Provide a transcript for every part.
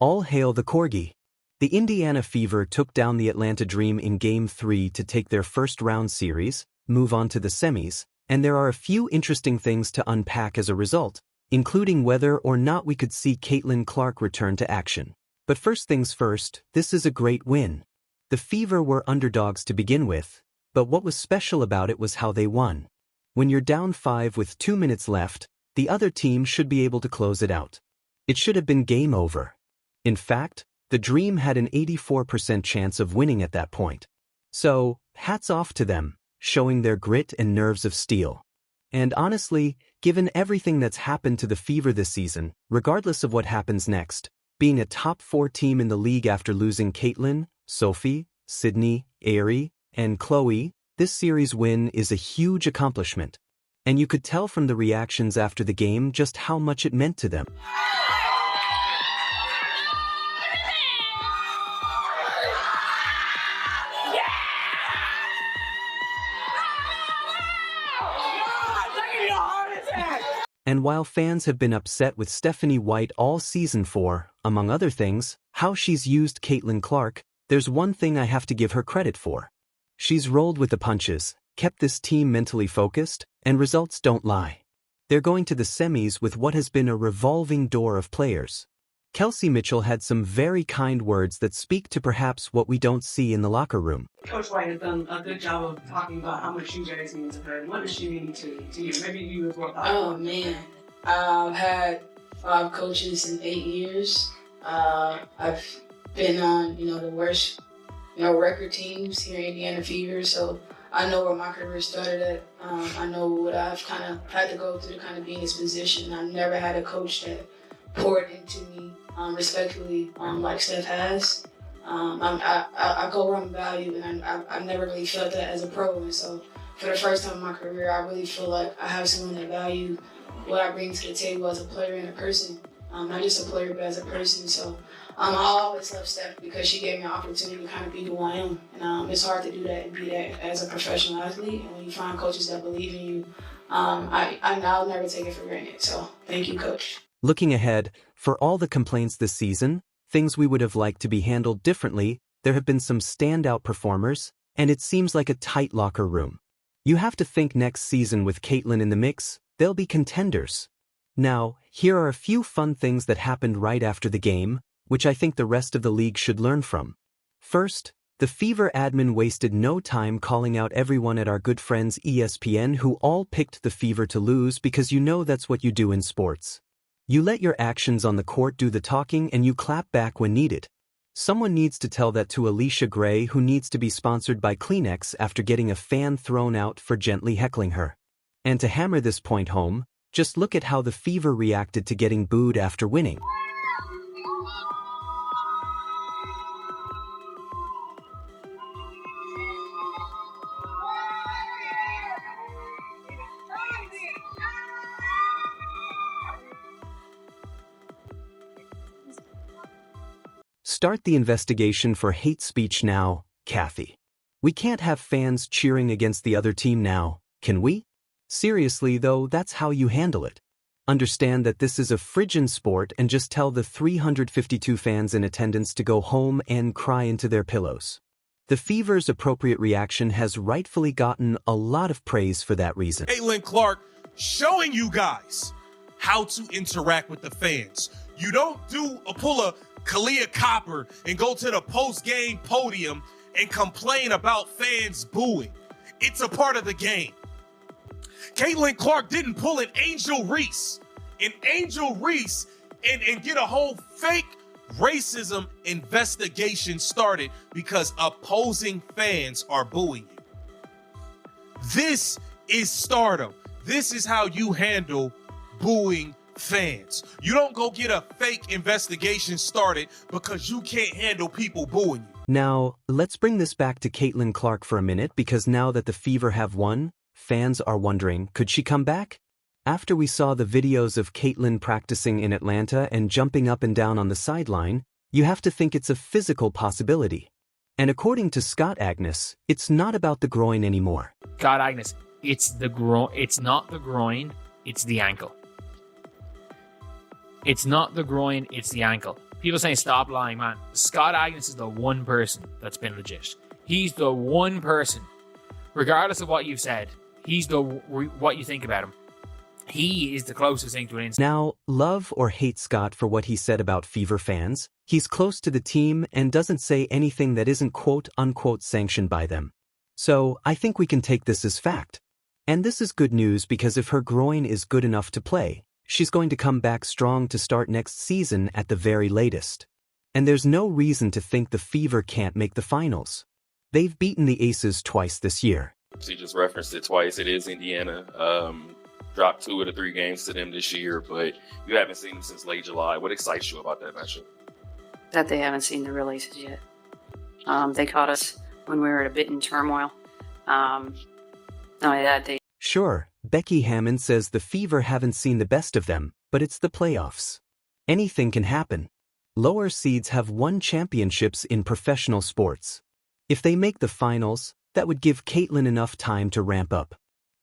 All hail the Corgi. The Indiana Fever took down the Atlanta Dream in Game 3 to take their first-round series, move on to the semis, and there are a few interesting things to unpack as a result, including whether or not we could see Caitlin Clark return to action. But first things first, this is a great win. The Fever were underdogs to begin with, but what was special about it was how they won. When you're down 5 with 2 minutes left, the other team should be able to close it out. It should have been game over. In fact, the Dream had an 84% chance of winning at that point. So, hats off to them, showing their grit and nerves of steel. And honestly, given everything that's happened to the Fever this season, regardless of what happens next, being a top 4 team in the league after losing Caitlin, Sophie, Sydney, Aerie, and Chloe, this series win is a huge accomplishment. And you could tell from the reactions after the game just how much it meant to them. And while fans have been upset with Stephanie White all season for, among other things, how she's used Caitlin Clark, there's one thing I have to give her credit for. She's rolled with the punches, kept this team mentally focused, and results don't lie. They're going to the semis with what has been a revolving door of players. Kelsey Mitchell had some very kind words that speak to perhaps what we don't see in the locker room. Coach White has done a good job of talking about how much you guys mean to her. What does she mean to you? Maybe you as well. Oh, man. I've had 5 coaches in 8 years. I've been on, the worst, record teams here in Indiana Fever, so I know where my career started at. I know what I've kind of had to go through to kind of be in this position. I've never had a coach that poured into me respectfully like Steph has. I go where I'm valued, and I've never really felt that as a pro. And so for the first time in my career, I really feel like I have someone that values what I bring to the table as a player and a person. Not just a player, but as a person. So I always love Steph because she gave me an opportunity to kind of be who I am. And it's hard to do that and be that as a professional athlete. And when you find coaches that believe in you, I'll never take it for granted. So thank you, Coach. Looking ahead, for all the complaints this season, things we would have liked to be handled differently, there have been some standout performers, and it seems like a tight locker room. You have to think next season with Caitlin in the mix, they'll be contenders. Now, here are a few fun things that happened right after the game, which I think the rest of the league should learn from. First, the Fever admin wasted no time calling out everyone at our good friends ESPN who all picked the Fever to lose because that's what you do in sports. You let your actions on the court do the talking and you clap back when needed. Someone needs to tell that to Alicia Gray, who needs to be sponsored by Kleenex after getting a fan thrown out for gently heckling her. And to hammer this point home, just look at how the Fever reacted to getting booed after winning. Start the investigation for hate speech now, Kathy. We can't have fans cheering against the other team now, can we? Seriously though, that's how you handle it. Understand that this is a frigid sport and just tell the 352 fans in attendance to go home and cry into their pillows. The Fever's appropriate reaction has rightfully gotten a lot of praise for that reason. Caitlin Clark showing you guys how to interact with the fans. You don't pull a Kalia Copper and go to the post-game podium and complain about fans booing. It's a part of the game. Caitlin Clark didn't pull an Angel Reese and get a whole fake racism investigation started because opposing fans are booing you. This is stardom. This is how you handle booing fans. You don't go get a fake investigation started because you can't handle people booing you. Now, let's bring this back to Caitlin Clark for a minute, because now that the Fever have won, fans are wondering, could she come back? After we saw the videos of Caitlin practicing in Atlanta and jumping up and down on the sideline, you have to think it's a physical possibility. And according to Scott Agnes, it's not about the groin anymore. Scott Agnes, it's the groin. It's not the groin, it's the ankle. It's not the groin, it's the ankle. People saying stop lying, man. Scott Agnes is the one person that's been legit. He's the one person, regardless of what you've said, he's what you think about him. He is the closest thing to an instant. Now, love or hate Scott for what he said about Fever fans, he's close to the team and doesn't say anything that isn't quote-unquote sanctioned by them. So, I think we can take this as fact. And this is good news because if her groin is good enough to play, she's going to come back strong to start next season at the very latest. And there's no reason to think the Fever can't make the finals. They've beaten the Aces twice this year. She just referenced it twice. It is Indiana. Dropped 2 of the 3 games to them this year, but you haven't seen them since late July. What excites you about that matchup? That they haven't seen the releases yet. They caught us when we were at a bit in turmoil. Not only that, they... Sure, Becky Hammond says the Fever haven't seen the best of them, but it's the playoffs. Anything can happen. Lower seeds have won championships in professional sports. If they make the finals, that would give Caitlin enough time to ramp up.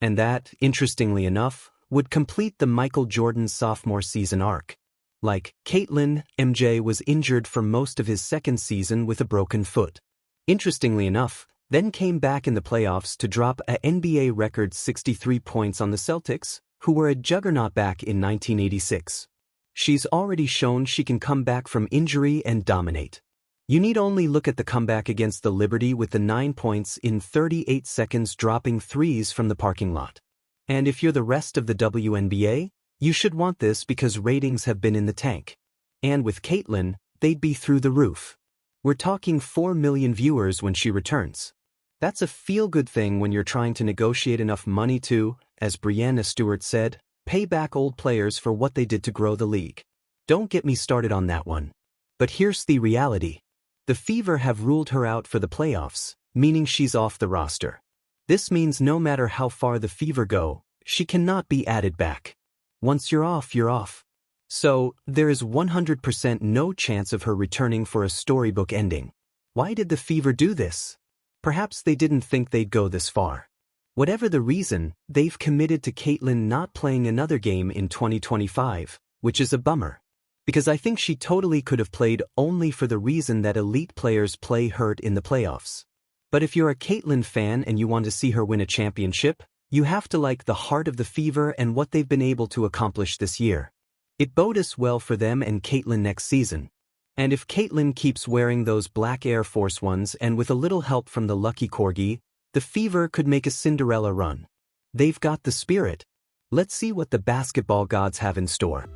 And that, interestingly enough, would complete the Michael Jordan sophomore season arc. Like Caitlin, MJ was injured for most of his second season with a broken foot. Interestingly enough, then came back in the playoffs to drop a NBA record 63 points on the Celtics, who were a juggernaut back in 1986. She's already shown she can come back from injury and dominate. You need only look at the comeback against the Liberty with the 9 points in 38 seconds dropping threes from the parking lot. And if you're the rest of the WNBA, you should want this because ratings have been in the tank. And with Caitlin, they'd be through the roof. We're talking 4 million viewers when she returns. That's a feel-good thing when you're trying to negotiate enough money to, as Breanna Stewart said, pay back old players for what they did to grow the league. Don't get me started on that one. But here's the reality. The Fever have ruled her out for the playoffs, meaning she's off the roster. This means no matter how far the Fever go, she cannot be added back. Once you're off, you're off. So, there is 100% no chance of her returning for a storybook ending. Why did the Fever do this? Perhaps they didn't think they'd go this far. Whatever the reason, they've committed to Caitlin not playing another game in 2025, which is a bummer. Because I think she totally could have played only for the reason that elite players play hurt in the playoffs. But if you're a Caitlin fan and you want to see her win a championship, you have to like the heart of the Fever and what they've been able to accomplish this year. It bodes well for them and Caitlin next season. And if Caitlin keeps wearing those black Air Force Ones and with a little help from the lucky corgi, the Fever could make a Cinderella run. They've got the spirit. Let's see what the basketball gods have in store.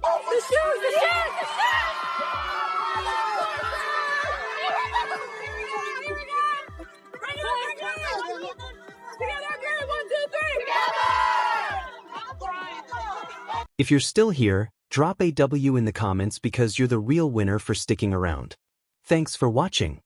If you're still here, drop a W in the comments because you're the real winner for sticking around. Thanks for watching.